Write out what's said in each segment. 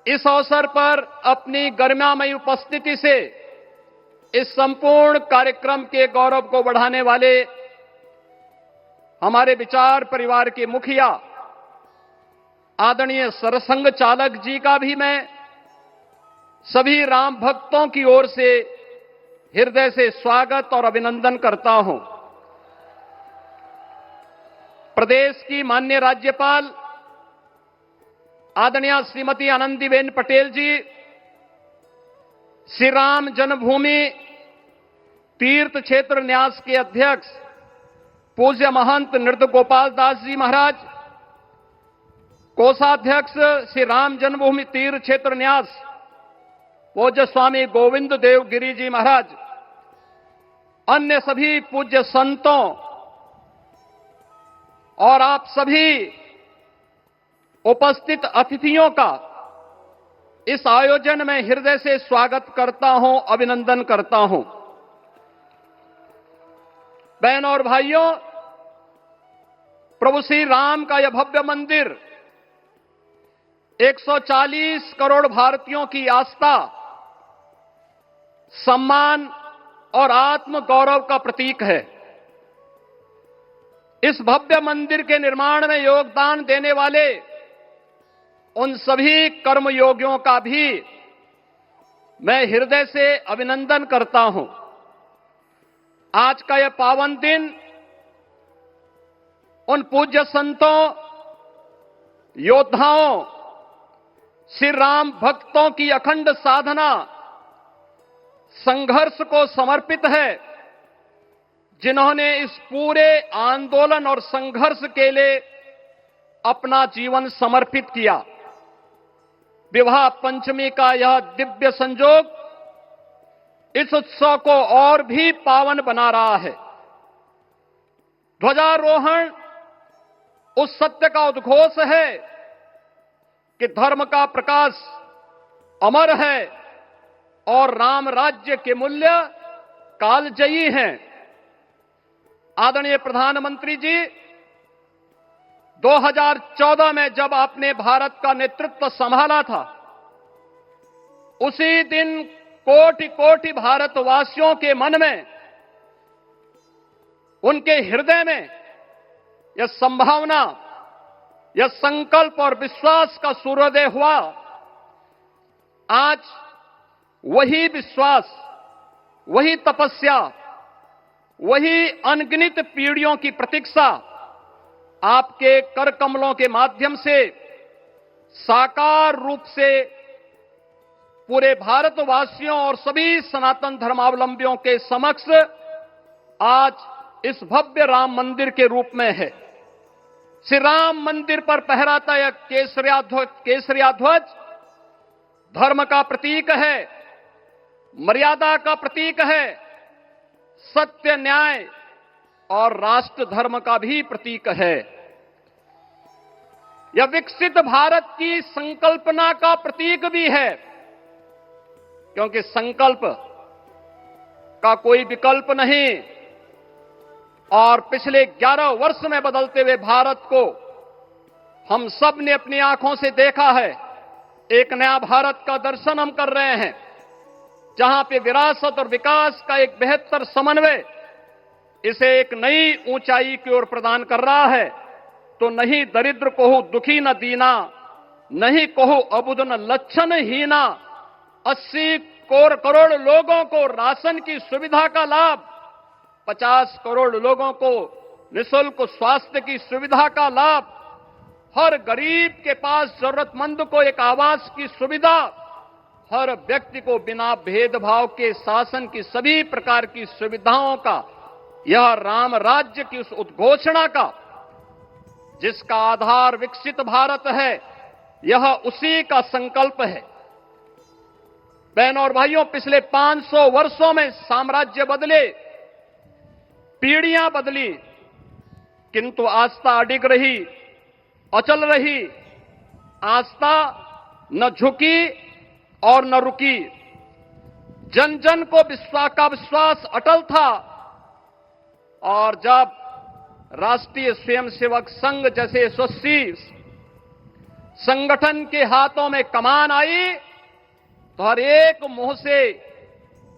इस अवसर पर अपनी गरिमामयी उपस्थिति से इस संपूर्ण कार्यक्रम के गौरव को बढ़ाने वाले हमारे विचार परिवार के मुखिया आदरणीय सरसंघ चालक जी का भी मैं सभी राम भक्तों की ओर से हृदय से स्वागत और अभिनंदन करता हूं। प्रदेश की माननीय राज्यपाल आदरणीय श्रीमती आनंदीबेन पटेल जी, श्री राम जन्मभूमि तीर्थ क्षेत्र न्यास के अध्यक्ष पूज्य महंत नृत्य गोपाल दास जी महाराज, कोषाध्यक्ष श्री राम जन्मभूमि तीर्थ क्षेत्र न्यास पूज्य स्वामी गोविंद देव गिरी जी महाराज, अन्य सभी पूज्य संतों और आप सभी उपस्थित अतिथियों का इस आयोजन में हृदय से स्वागत करता हूं, अभिनंदन करता हूं। बहनों और भाइयों, प्रभु श्री राम का यह भव्य मंदिर 140 करोड़ भारतीयों की आस्था, सम्मान और आत्म गौरव का प्रतीक है। इस भव्य मंदिर के निर्माण में योगदान देने वाले उन सभी कर्मयोगियों का भी मैं हृदय से अभिनंदन करता हूं। आज का यह पावन दिन उन पूज्य संतों, योद्धाओं, श्री राम भक्तों की अखंड साधना, संघर्ष को समर्पित है, जिन्होंने इस पूरे आंदोलन और संघर्ष के लिए अपना जीवन समर्पित किया। विवाह पंचमी का यह दिव्य संयोग इस उत्सव को और भी पावन बना रहा है। ध्वजारोहण उस सत्य का उद्घोष है कि धर्म का प्रकाश अमर है और राम राज्य के मूल्य कालजयी हैं। आदरणीय प्रधानमंत्री जी, 2014 में जब आपने भारत का नेतृत्व संभाला था, उसी दिन कोटि कोटि भारतवासियों के मन में, उनके हृदय में यह संभावना, यह संकल्प और विश्वास का सूर्योदय हुआ। आज वही विश्वास, वही तपस्या, वही अनगिनत पीढ़ियों की प्रतीक्षा आपके कर कमलों के माध्यम से साकार रूप से पूरे भारतवासियों और सभी सनातन धर्मावलंबियों के समक्ष आज इस भव्य राम मंदिर के रूप में है। श्री राम मंदिर पर फहराता यह केसरिया ध्वज धर्म का प्रतीक है, मर्यादा का प्रतीक है, सत्य, न्याय और राष्ट्र धर्म का भी प्रतीक है। यह विकसित भारत की संकल्पना का प्रतीक भी है, क्योंकि संकल्प का कोई विकल्प नहीं। और पिछले 11 वर्ष में बदलते हुए भारत को हम सब ने अपनी आंखों से देखा है। एक नया भारत का दर्शन हम कर रहे हैं, जहां पे विरासत और विकास का एक बेहतर समन्वय इसे एक नई ऊंचाई की ओर प्रदान कर रहा है। तो नहीं दरिद्र कोहु दुखी न दीना, नहीं कोहु अबुद न लक्षण हीना। 80 करोड़ लोगों को राशन की सुविधा का लाभ, 50 करोड़ लोगों को निःशुल्क स्वास्थ्य की सुविधा का लाभ, हर गरीब के पास जरूरतमंद को एक आवास की सुविधा, हर व्यक्ति को बिना भेदभाव के शासन की सभी प्रकार की सुविधाओं का, यह राम राज्य की उस उद्घोषणा का जिसका आधार विकसित भारत है, यह उसी का संकल्प है। बहनों और भाइयों, पिछले 500 वर्षों में साम्राज्य बदले, पीढ़ियां बदली, किंतु आस्था अडिग रही, अचल रही। आस्था न झुकी और न रुकी। जन जन को विश्वास अटल था। और जब राष्ट्रीय स्वयंसेवक संघ जैसे यशस्वी संगठन के हाथों में कमान आई तो हर एक मुंह से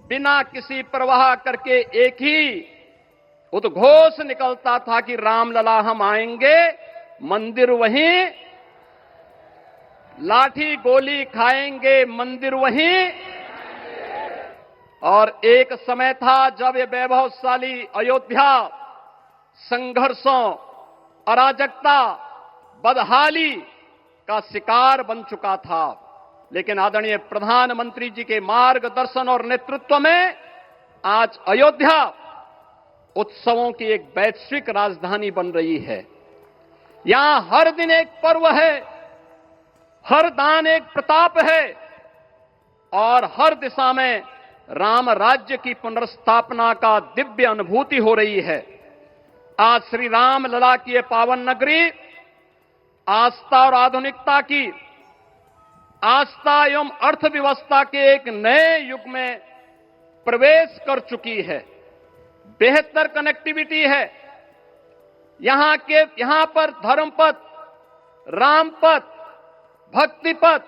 बिना किसी परवाह करके एक ही उद्घोष निकलता था कि रामलला हम आएंगे, मंदिर वहीं, लाठी गोली खाएंगे, मंदिर वहीं। और एक समय था जब ये वैभवशाली अयोध्या संघर्षों, अराजकता, बदहाली का शिकार बन चुका था, लेकिन आदरणीय प्रधानमंत्री जी के मार्गदर्शन और नेतृत्व में आज अयोध्या उत्सवों की एक वैश्विक राजधानी बन रही है। यहां हर दिन एक पर्व है, हर दान एक प्रताप है और हर दिशा में राम राज्य की पुनर्स्थापना का दिव्य अनुभूति हो रही है। आज श्री राम लला की ये पावन नगरी आस्था और आधुनिकता की, आस्था एवं अर्थव्यवस्था के एक नए युग में प्रवेश कर चुकी है। बेहतर कनेक्टिविटी है। यहां पर धर्मपथ, रामपथ, भक्तिपथ,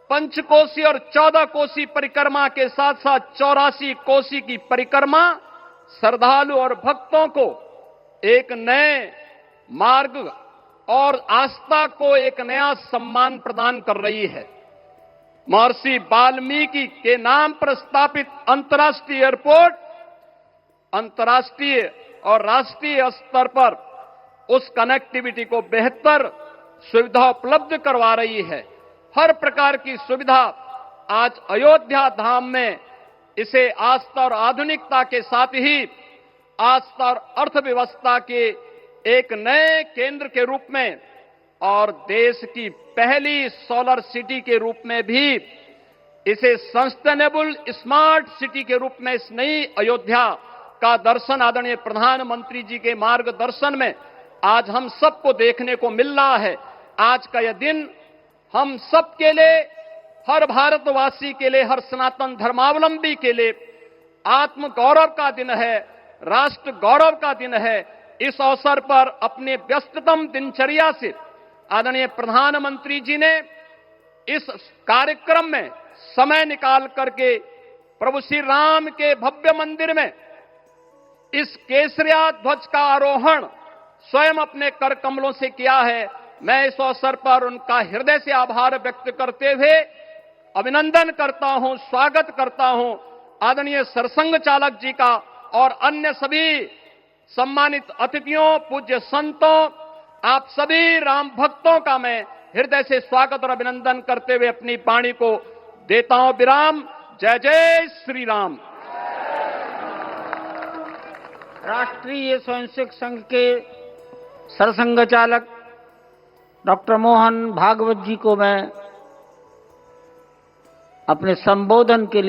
पंचकोसी और 14 कोसी परिक्रमा के साथ साथ 84 कोसी की परिक्रमा श्रद्धालु और भक्तों को एक नए मार्ग और आस्था को एक नया सम्मान प्रदान कर रही है। महर्षि वाल्मीकि के नाम पर स्थापित अंतर्राष्ट्रीय एयरपोर्ट अंतर्राष्ट्रीय और राष्ट्रीय स्तर पर उस कनेक्टिविटी को बेहतर सुविधा उपलब्ध करवा रही है। हर प्रकार की सुविधा आज अयोध्या धाम में इसे आस्था और आधुनिकता के साथ ही आस्था और अर्थव्यवस्था के एक नए केंद्र के रूप में और देश की पहली सोलर सिटी के रूप में भी, इसे सस्टेनेबल स्मार्ट सिटी के रूप में इस नई अयोध्या का दर्शन आदरणीय प्रधानमंत्री जी के मार्गदर्शन में आज हम सबको देखने को मिल रहा है। आज का यह दिन हम सबके लिए, हर भारतवासी के लिए, हर सनातन धर्मावलंबी के लिए आत्म गौरव का दिन है, राष्ट्र गौरव का दिन है। इस अवसर पर अपने व्यस्ततम दिनचर्या से आदरणीय प्रधानमंत्री जी ने इस कार्यक्रम में समय निकाल करके प्रभु श्री राम के भव्य मंदिर में इस केसरिया ध्वज का आरोहण स्वयं अपने कर कमलों से किया है। मैं इस अवसर पर उनका हृदय से आभार व्यक्त करते हुए अभिनंदन करता हूं, स्वागत करता हूं आदरणीय सरसंघ चालक जी का और अन्य सभी सम्मानित अतिथियों, पूज्य संतों, आप सभी राम भक्तों का मैं हृदय से स्वागत और अभिनंदन करते हुए अपनी वाणी को देता हूं विराम। जय जय श्री राम। राष्ट्रीय स्वयंसेवक संघ के सरसंघ चालक डॉक्टर मोहन भागवत जी को मैं अपने संबोधन के लिए